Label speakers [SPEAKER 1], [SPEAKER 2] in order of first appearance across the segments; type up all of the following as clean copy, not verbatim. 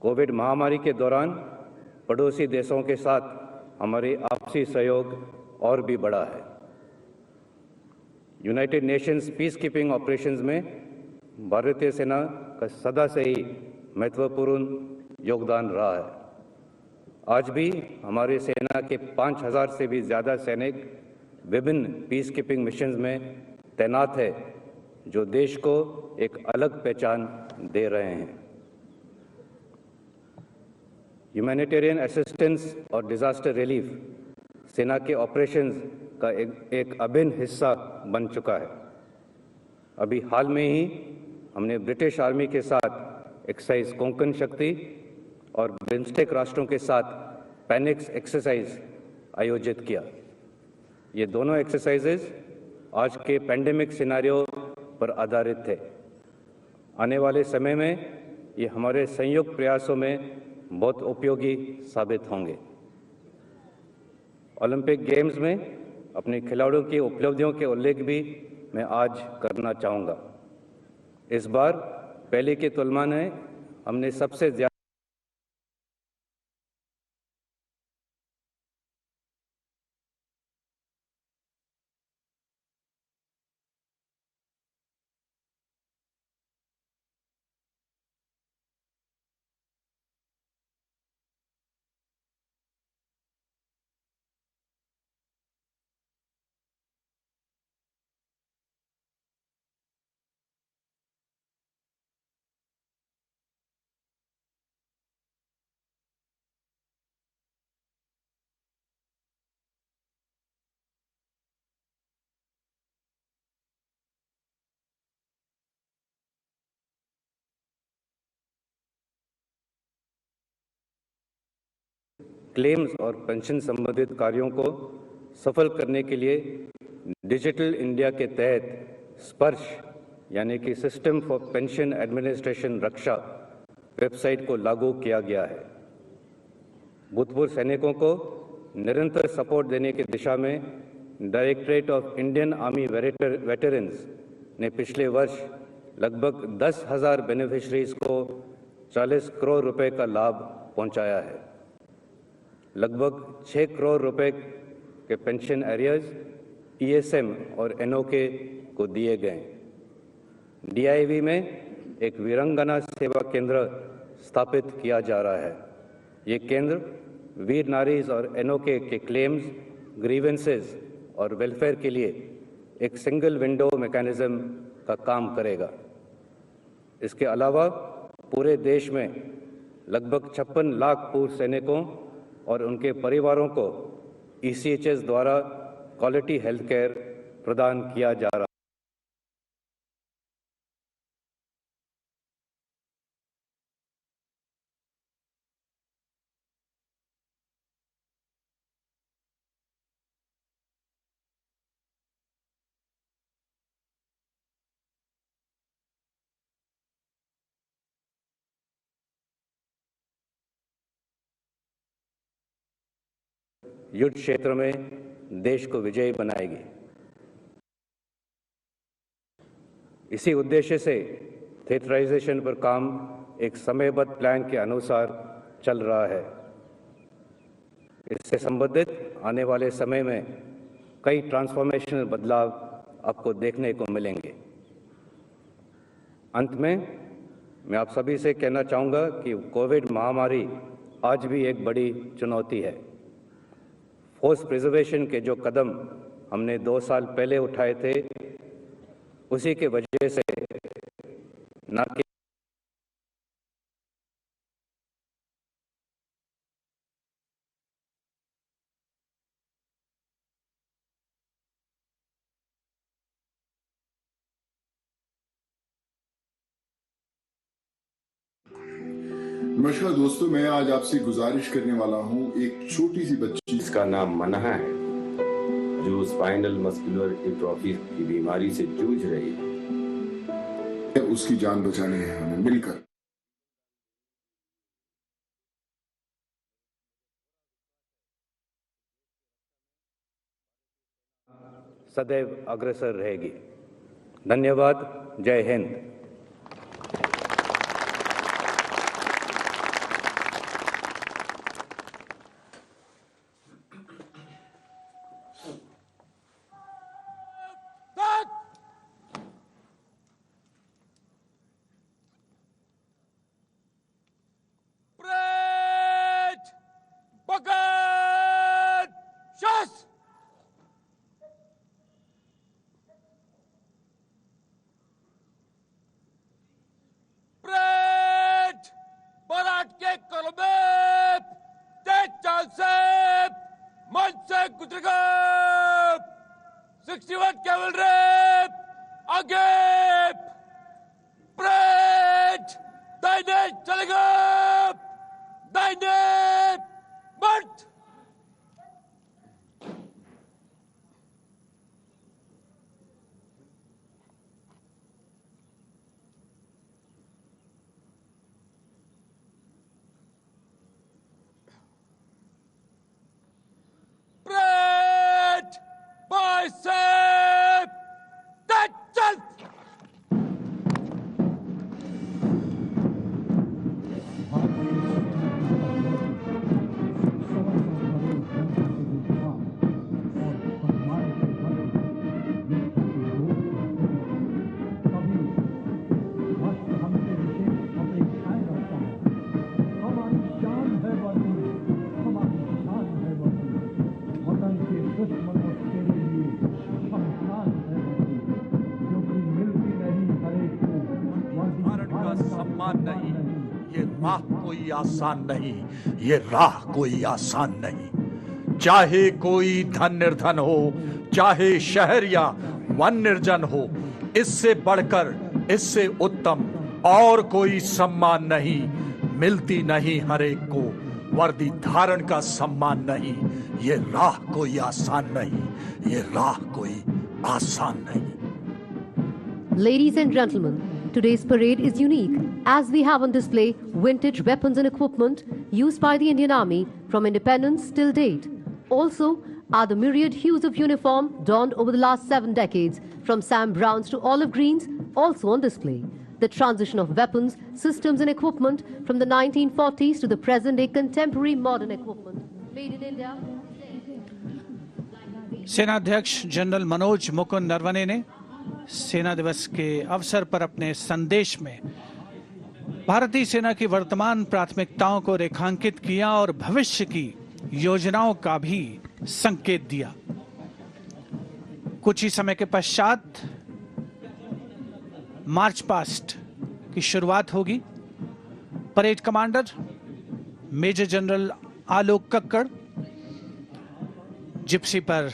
[SPEAKER 1] Covid महामारी के दौरान पड़ोसी देशों के साथ हमारी आपसी सहयोग और भी बढ़ा है। United Nations peace keeping operations में भारतीय सेना का सदा से ही महत्वपूर्ण योगदान रहा है। आज भी हमारी सेना के 5,000 से भी ज़्यादा सैनिक विभिन्न पीस कीपिंग मिशंस में तैनात है, जो देश को एक अलग पहचान दे रहे हैं। ह्यूमैनिटेरियन असिस्टेंस और डिजास्टर रिलीफ सेना के ऑपरेशंस का एक अभिन्न हिस्सा बन चुका है। अभी हाल में ही हमने ब्रिटिश आर्मी के साथ एक्सरसाइज कोंकण शक्ति और बिम्स्टेक राष्ट्रों के साथ पैनिक्स एक्सरसाइज आयोजित किया। ये दोनों एक्सरसाइजेज आज के पैंडेमिक सिनेरियो पर आधारित थे। आने वाले समय में ये हमारे संयुक्त प्रयासों में बहुत उपयोगी साबित होंगे। ओलंपिक गेम्स में अपने खिलाड़ियों की उपलब्धियों के उल्लेख भी मैं आज करना चाहूँगा। इस बार पहले की तुलना में हमने सबसे ज़्यादा क्लेम्स और पेंशन संबंधित कार्यों को सफल करने के लिए डिजिटल इंडिया के तहत स्पर्श यानी कि system for pension administration Raksha website को लागू किया गया है। भूतपूर्व सैनिकों को निरंतर सपोर्ट देने की दिशा में directorate of Indian army veterans ने पिछले वर्ष लगभग 10,000 बेनिफिशरीज को 40 करोड़ रुपए का लाभ पहुंचाया है। लगभग 6 करोड़ रुपए के पेंशन एरियर्स ईएसएम और एनओके को दिए गए। डीआईवी में एक वीरांगना सेवा केंद्र स्थापित किया जा रहा है। ये केंद्र वीर नारीज और एनओके के क्लेम्स, ग्रीवेंसेस और वेलफेयर के लिए एक सिंगल विंडो मैकेनिज्म का काम करेगा। इसके अलावा पूरे देश में लगभग 56 लाख पूर्व सैनिकों और उनके परिवारों को ईसीएचएस द्वारा क्वालिटी हेल्थ केयर प्रदान किया जा रहा है। युद्ध क्षेत्र में देश को विजयी बनाएगी। इसी उद्देश्य से थिएटराइजेशन पर काम एक समयबद्ध प्लान के अनुसार चल रहा है। इससे संबंधित आने वाले समय में कई ट्रांसफॉर्मेशनल बदलाव आपको देखने को मिलेंगे। अंत में मैं आप सभी से कहना चाहूँगा कि कोविड महामारी आज भी एक बड़ी चुनौती है। फोर्स प्रिजर्वेशन के जो कदम हमने 2 साल पहले उठाए थे, उसी के वजह से न कि
[SPEAKER 2] नमस्कार दोस्तों, मैं आज आपसे गुजारिश करने वाला हूं। एक छोटी सी बच्ची,
[SPEAKER 3] इसका नाम मन्हा है, जो स्पाइनल मस्कुलर एट्रोफी की बीमारी से जूझ रही है।
[SPEAKER 2] उसकी जान बचानी है हमें मिलकर।
[SPEAKER 1] सदैव अग्रसर रहेगी। धन्यवाद। जय Hind.
[SPEAKER 4] cavalry, agape, parade, daine chalega, daine march. Parade, bicep, that's it.
[SPEAKER 5] सम्मान नहीं, ये राह कोई आसान नहीं, ये राह कोई आसान नहीं। चाहे कोई धन निर्धन हो, चाहे शहर या वन निर्जन हो, इससे बढ़कर, इससे उत्तम और कोई सम्मान नहीं। मिलती नहीं हर एक को वर्दी धारण का सम्मान नहीं। ये राह कोई आसान नहीं, ये राह कोई आसान नहीं।
[SPEAKER 6] Ladies and gentlemen, today's parade is unique as we have on display vintage weapons and equipment used by the Indian Army from independence till date. Also are the myriad hues of uniform donned over the last 7 decades, from Sam Browns to olive greens, also on display. The transition of weapons, systems and equipment from the 1940s to the present-day contemporary modern equipment. Made in India.
[SPEAKER 7] सेनाध्यक्ष general Manoj Mukund Naravane ने सेना दिवस के अवसर पर अपने संदेश में भारतीय सेना की वर्तमान प्राथमिकताओं को रेखांकित किया और भविष्य की योजनाओं का भी संकेत दिया। कुछ ही समय के पश्चात मार्च पास्ट की शुरुआत होगी। Parade commander major general Alok Kakkar Gypsy पर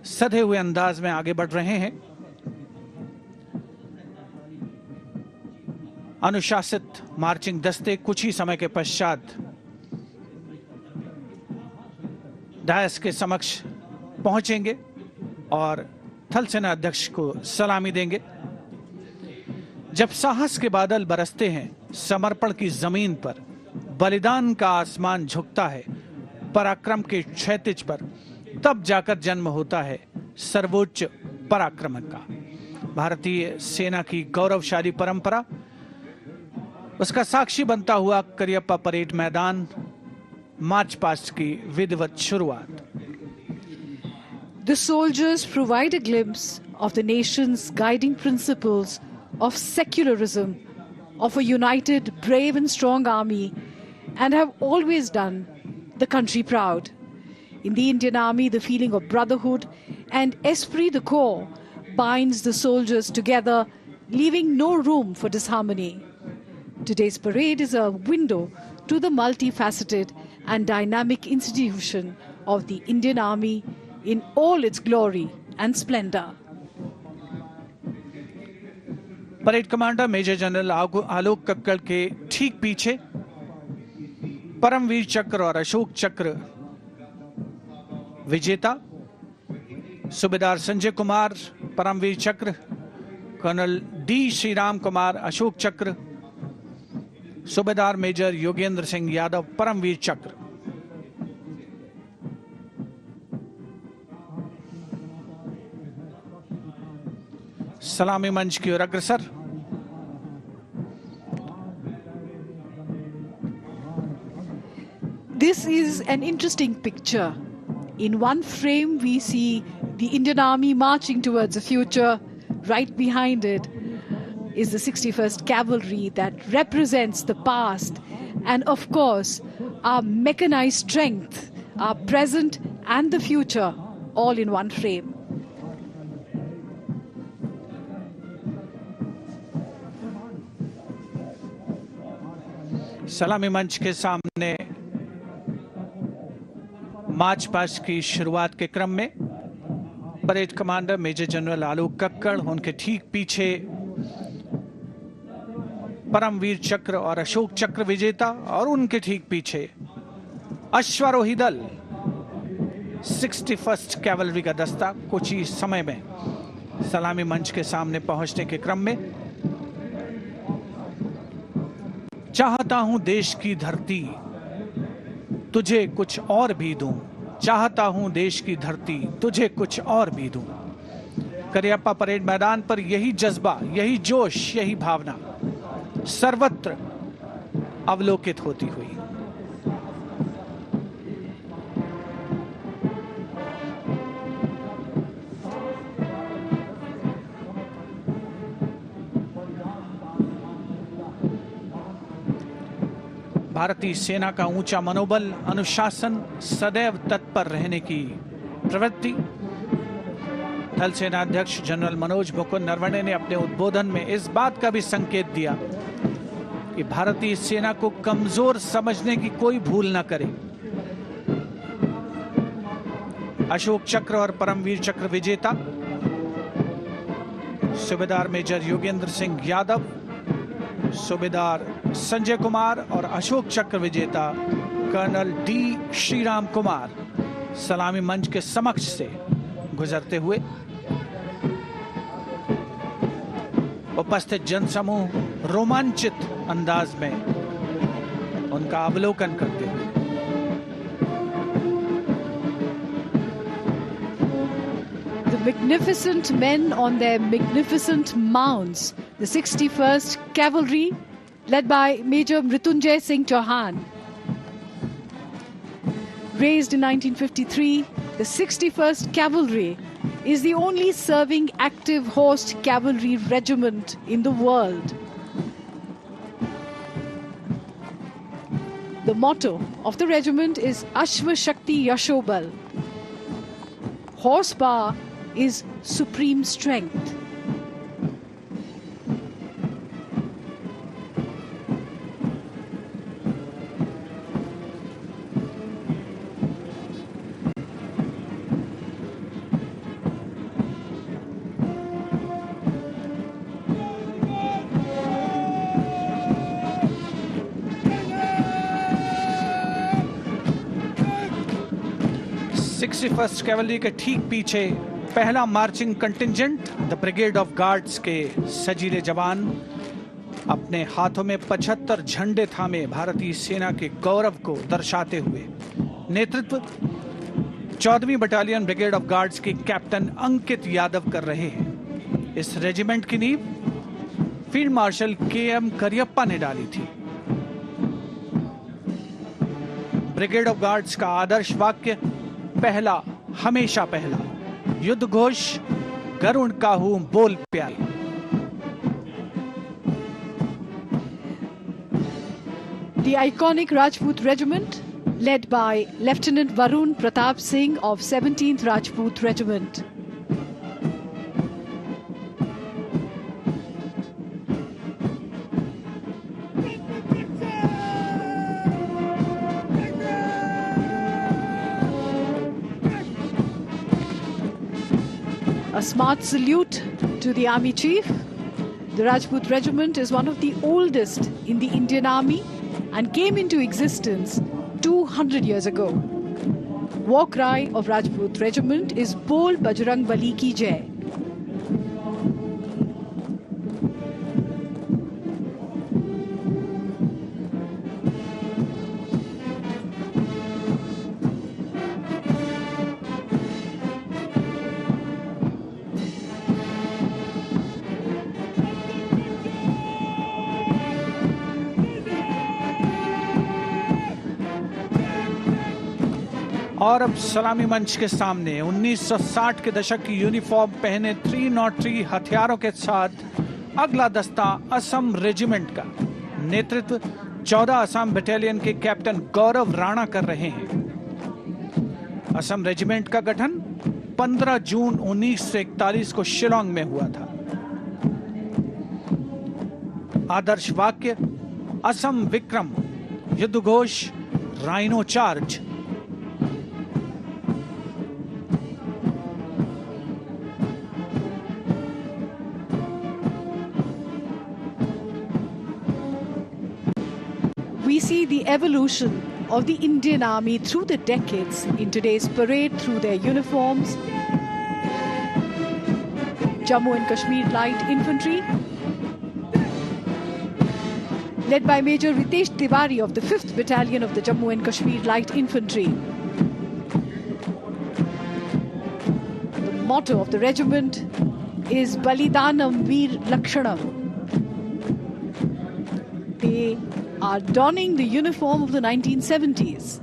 [SPEAKER 7] सधे हुए अंदाज में आगे बढ़ रहे हैं। अनुशासित मार्चिंग दस्ते कुछ ही समय के पश्चात डायस के समक्ष पहुंचेंगे और थल सेना अध्यक्ष को सलामी देंगे। जब साहस के बादल बरसते हैं समर्पण की जमीन पर, बलिदान का आसमान झुकता है पराक्रम के क्षैतिज पर, तब जाकर जन्म होता है सर्वोच्च पराक्रम का। भारतीय सेना की गौरवशाली परंपरा, उसका साक्षी बनता हुआ करियप्पा परेड मैदान, मार्च पास्ट की विधिवत शुरुआत।
[SPEAKER 8] The soldiers provide a glimpse of the nation's guiding principles of secularism, of a united, brave and strong army, and have always done the country proud. In the Indian Army, the feeling of brotherhood and esprit de corps binds the soldiers together, leaving no room for disharmony. Today's parade is a window to the multifaceted and dynamic institution of the Indian Army in all its glory and splendor.
[SPEAKER 7] Parade commander major general Alok Kakkar के ठीक पीछे परमवीर चक्र और अशोक चक्र विजेता सूबेदार संजय कुमार परमवीर चक्र, colonel D Shriram Kumar Ashok चक्र, सूबेदार मेजर योगेंद्र सिंह यादव परमवीर चक्र। सलामी मंच की ओर अग्रसर।
[SPEAKER 8] This is an interesting picture. In one frame, we see the Indian Army marching towards the future. Right behind it is the 61st Cavalry that represents the past and, of course, our mechanized strength, our present and the future, all in one frame.
[SPEAKER 7] सलामी मंच के सामने march past की शुरुआत के क्रम में parade commander major general Alok Kakkar, उनके ठीक पीछे परमवीर चक्र और अशोक चक्र विजेता, और उनके ठीक पीछे अश्वारोही दल 61st कैवलरी का दस्ता कुछ ही समय में सलामी मंच के सामने पहुंचने के क्रम में। चाहता हूं देश की धरती तुझे कुछ और भी दूं, चाहता हूं देश की धरती तुझे कुछ और भी दूं। करियप्पा परेड मैदान पर यही जज्बा, यही जोश, यही भावना सर्वत्र अवलोकित होती हुई। भारतीय सेना का ऊंचा मनोबल, अनुशासन, सदैव तत्पर रहने की प्रवृत्ति। थल सेना अध्यक्ष जनरल मनोज मुकुंद नरवणे ने अपने उद्बोधन में इस बात का भी संकेत दिया कि भारतीय सेना को कमजोर समझने की कोई भूल न करे। अशोक चक्र और परमवीर चक्र विजेता सूबेदार मेजर योगेंद्र सिंह यादव, सूबेदार संजय कुमार और अशोक चक्र विजेता कर्नल डी श्रीराम कुमार सलामी मंच के समक्ष से गुजरते हुए उपस्थित जनसमूह रोमांचित अंदाज में उनका अवलोकन करते हुए
[SPEAKER 8] the magnificent men on their magnificent mounts, the 61st Cavalry, led by Major Mrityunjay Singh Chauhan. Raised in 1953, the 61st Cavalry is the only serving active horsed cavalry regiment in the world. The motto of the regiment is Ashva Shakti Yashobal. Horsepower is supreme strength.
[SPEAKER 7] First cavalry के ठीक पीछे पहला marching contingent the brigade of guards के सजीले जवान अपने हाथों में 75 झंडे थामे भारतीय सेना के गौरव को दर्शाते हुए। नेतृत्व 14वीं बटालियन ब्रिगेड ऑफ गार्ड्स के कैप्टन अंकित यादव कर रहे हैं। इस रेजिमेंट की नींव फील्ड मार्शल के.एम. करियप्पा ने डाली थी। ब्रिगेड ऑफ गार्ड्स का आदर्श वाक्य पहला हमेशा पहला, युद्ध घोष गरुण काहू बोल प्यारे।
[SPEAKER 8] The iconic Rajput Regiment, led by Lieutenant Varun Pratap Singh of 17th Rajput Regiment. A smart salute to the Army Chief. The Rajput Regiment is one of the oldest in the Indian Army and came into existence 200 years ago. War cry of Rajput Regiment is Bol Bajrang Bali Ki Jai.
[SPEAKER 7] और अब सलामी मंच के सामने 1960 के दशक की uniform पहने 303 हथियारों के साथ अगला दस्ता असम रेजिमेंट का नेतृत्व 14 असम बटालियन के कैप्टन गौरव राणा कर रहे हैं। असम रेजिमेंट का गठन 15 जून 1941 को शिलोंग में हुआ था। आदर्श वाक्य असम विक्रम, युद्ध Ghosh rhino charge.
[SPEAKER 8] see the evolution of the Indian Army through the decades in today's parade through their uniforms. Jammu and Kashmir Light Infantry, led by Major Ritesh Tiwari of the 5th Battalion of the Jammu and Kashmir Light Infantry. The motto of the regiment is Balidanam Veer Lakshanam. They are donning the uniform of the 1970s.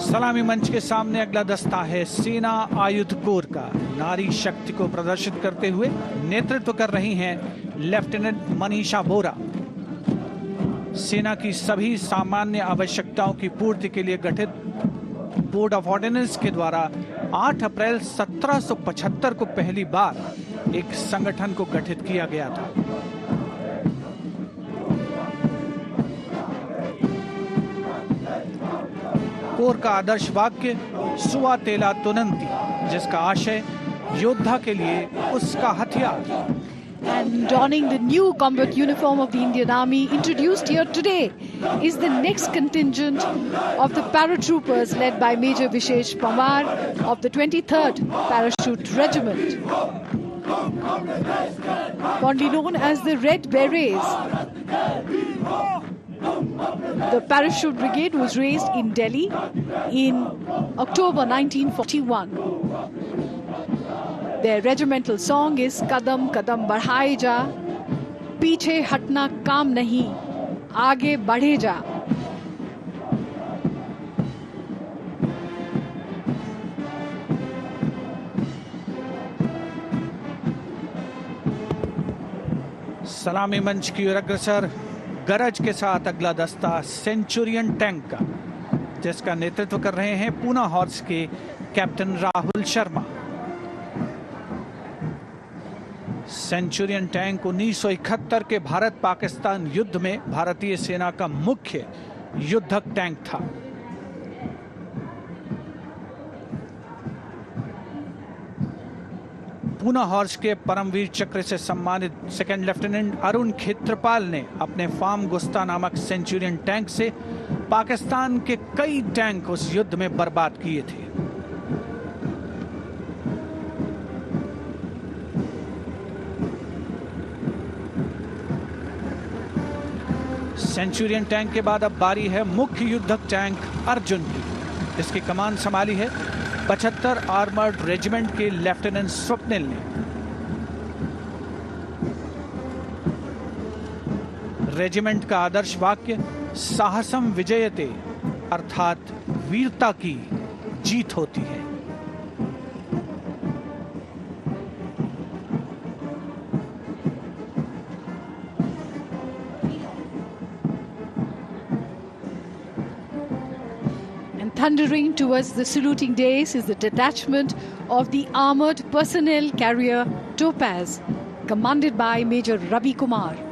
[SPEAKER 7] सलामी मंच के सामने अगला दस्ता है सेना आयुध core का। नारी शक्ति को प्रदर्शित करते हुए नेतृत्व कर रही हैं लेफ्टिनेंट मनीषा बोरा। सेना की सभी सामान्य आवश्यकताओं की पूर्ति के लिए गठित बोर्ड ऑफ ऑर्डिनेंस के द्वारा 8 अप्रैल 1775 को पहली बार एक संगठन को गठित किया गया था। कोर का आदर्श वाक्य सुवा तेला तुनंती, जिसका आशय योद्धा के लिए उसका हथियार।
[SPEAKER 8] And donning the new combat uniform of the Indian Army introduced here today is the next contingent of the paratroopers led by Major Vishesh Pamar of the 23rd Parachute Regiment. Fondly known as the Red Berets, the Parachute Brigade was raised in Delhi in October 1941. Their regimental song is Kadam Kadam Badhaye Ja, Piche Hatna Kaam Nahi, Aage Badhe Ja.
[SPEAKER 7] सलामी मंच की ओर अग्रसर गरज के साथ अगला दस्ता Centurion tank का, जिसका नेतृत्व कर रहे हैं पूना हॉर्स के captain Rahul Sharma. Centurion tank 1971 के भारत पाकिस्तान युद्ध में भारतीय सेना का मुख्य युद्धक टैंक था। पूना हॉर्स के परमवीर चक्र से सम्मानित सेकंड लेफ्टिनेंट अरुण खेत्रपाल ने अपने फार्म गुस्ता नामक सेंचुरियन टैंक से पाकिस्तान के कई टैंक उस युद्ध में बर्बाद किए थे। सेंचुरियन टैंक के बाद अब बारी है मुख्य युद्धक टैंक अर्जुन की। इसकी कमान संभाली है 75 आर्मर्ड रेजिमेंट के लेफ्टिनेंट स्वप्निल ने। रेजिमेंट का आदर्श वाक्य साहसम विजयते, अर्थात वीरता की जीत होती है।
[SPEAKER 8] Thundering towards the saluting dais is the detachment of the armored personnel carrier Topaz, commanded by Major Ravi Kumar.